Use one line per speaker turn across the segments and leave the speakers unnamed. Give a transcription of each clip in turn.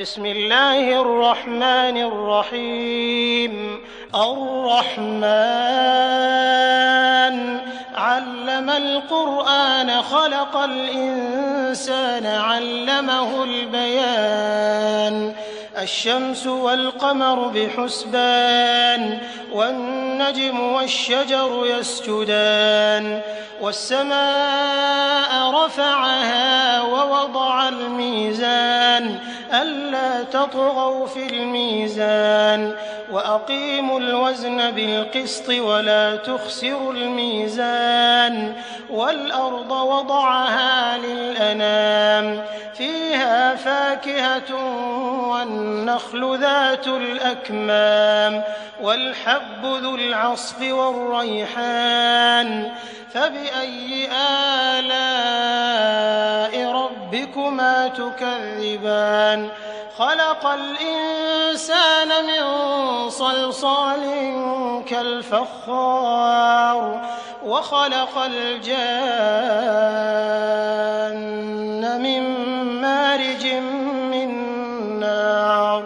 بسم الله الرحمن الرحيم. الرحمن علم القرآن خلق الإنسان علمه البيان. الشمس والقمر بحسبان والنجم والشجر يسجدان والسماء رفعها ووضع الميزان ألا تطغوا في الميزان وأقيموا الوزن بالقسط ولا تخسروا الميزان والأرض وضعها للأنام فيها فاكهة والنخل ذات الأكمام والحب ذو العصف والريحان فبأي آلاء ربكما تكذبان. خلق الإنسان من صلصال كالفخار وخلق الجان من مارج من نار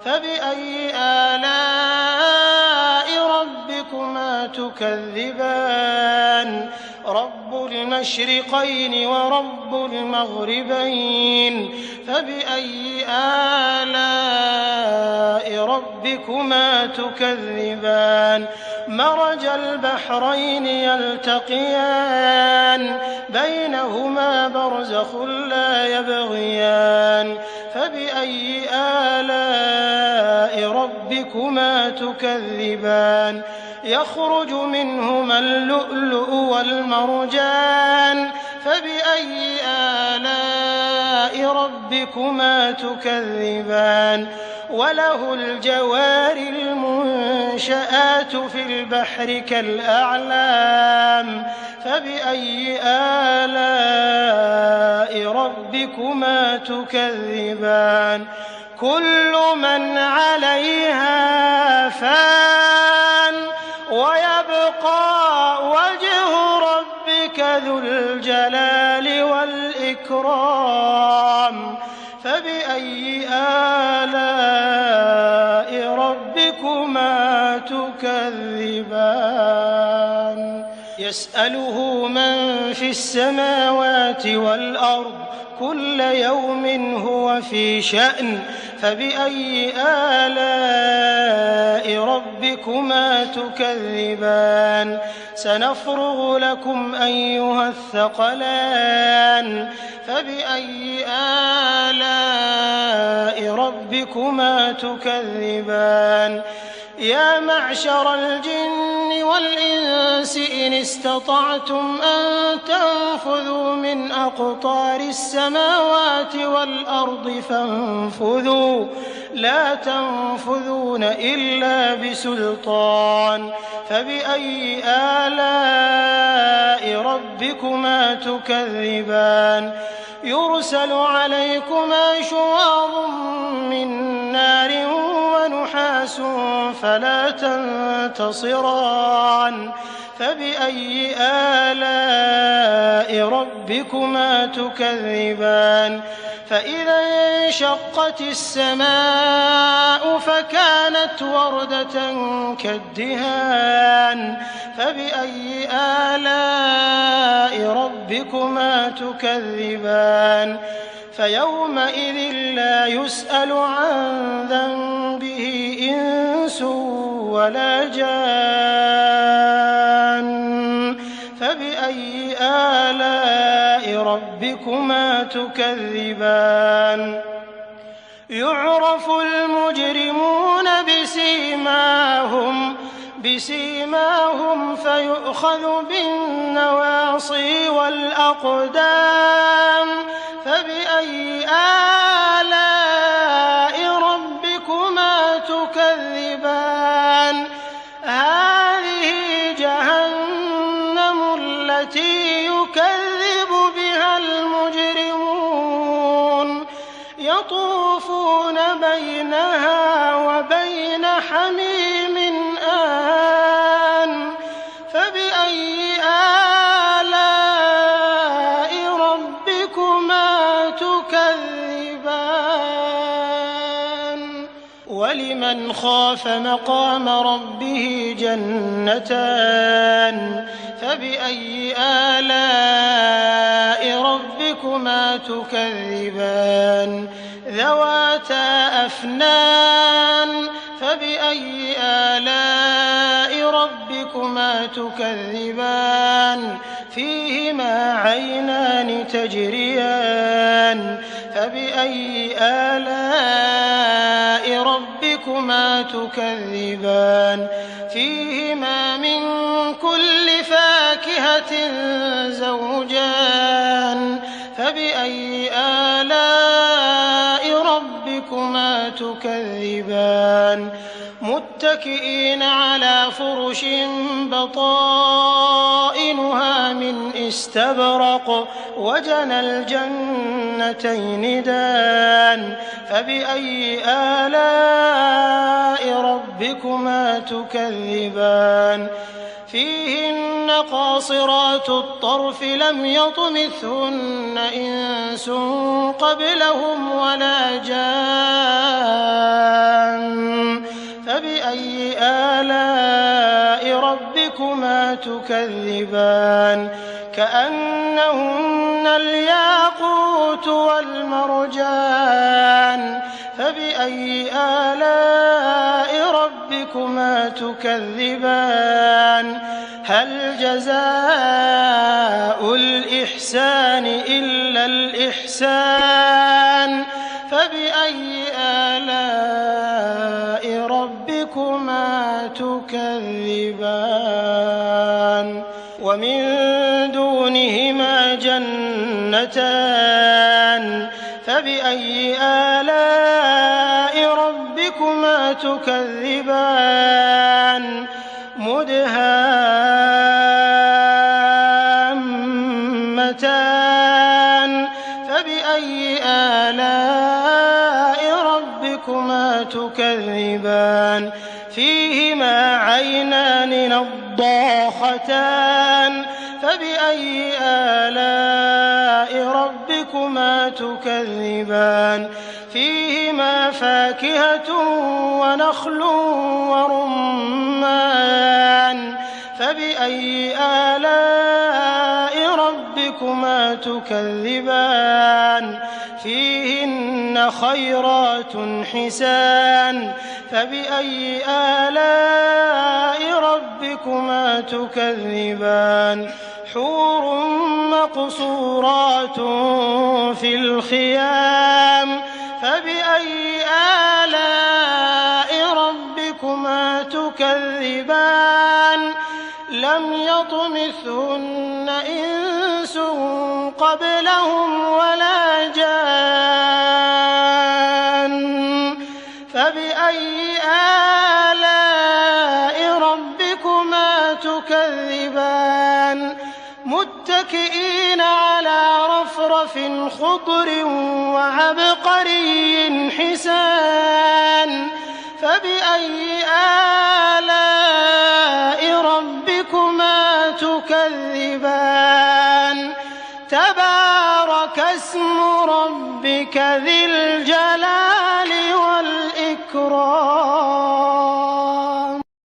فبأي آلاء ربكما تكذبان. رب المشرقين ورب المغربين فبأي آلاء ربكما تكذبان. مرج البحرين يلتقيان بينهما برزخ لا يبغيان فبأي آلاء ربكما تكذبان. يخرج منهما اللؤلؤ والمرجان فبأي آلاء ربكما تكذبان. وله الجوار المنشآت في البحر كالأعلام فبأي آلاء ربكما تكذبان. كل من عليها فان ويبقى وجه ربك ذو الجلال والإكرام فبأي آلاء ربكما تكذبان. يسأله من في السماوات والأرض كل يوم هو في شأن فبأي آلاء ربكما تكذبان. سنفرغ لكم أيها الثقلان فبأي آلاء ربكما تكذبان. يا معشر الجن والإنس إن استطعتم أن تنفذوا من أقطار السماوات والأرض فانفذوا لا تنفذون إلا بسلطان فبأي آلاء ربكما تكذبان. يرسل عليكما شواظ من نار ونحاس فلا تنتصران فبأي آلاء ربكما تكذبان. فإذا انشقت السماء فكانت وردة كالدهان فبأي آلاء ربكما تكذبان. فيومئذ لا يسأل عن ذنبه إنس ولا جان فبأي آلاء ربكما تكذبان. يعرف المجرمون بسيماهم فيؤخذ بالنواصي والأقدام فبأي آلاء ربكما تكذبان. هذه جهنم التي يكذب بها المجرمون يطوفون بينها وبين حميم آن فبأي آلاء ربكما تكذبان. ولمن خاف مقام ربه جنتان فبأي آلاء ربكما تكذبان ذواتا أفنان فبأي آلاء ربكما تكذبان فيهما عينان تجريان فبأي آلاء ربكما تكذبان فيهما من كل فاكهة زوجان فبأي آلاء ربكما تكذبان متكئين على فرش بطائنها من استبرق وجنى الجنتين دان فبأي آلاء ربكما تكذبان فيهن قاصرات الطرف لم يطمثهن إنس قبلهم ولا جان فبأي آلاء ربكما تكذبان كأنهن الياقوت والمرجان فبأي آلاء ربكما تكذبان هل جزاء الإحسان إلا الإحسان فبأي آلاء ربكما تكذبان ومن دونهما جنتان فبأي آلاء ربكما تكذبان مدهامتان فبأي آلاء ربكما تكذبان فيهما عينان نضاختان فبأي آلاء ربكما تكذبان فيهما فاكهة ونخل ورمان فبأي آلاء ربكما تكذبان فيهن خيرات حسان فبأي آلاء ربكما تكذبان حور مقصورات في الخيام فبأي آلاء ربكما تكذبان لم يطمثهن إنس قبلهم ولا جان فبأي آلاء ربكما تكذبان متكئين على رفرف خضر وعبقري حسان فبأي آلاء ربكما تكذبان تبارك اسم ربك ذي الجلال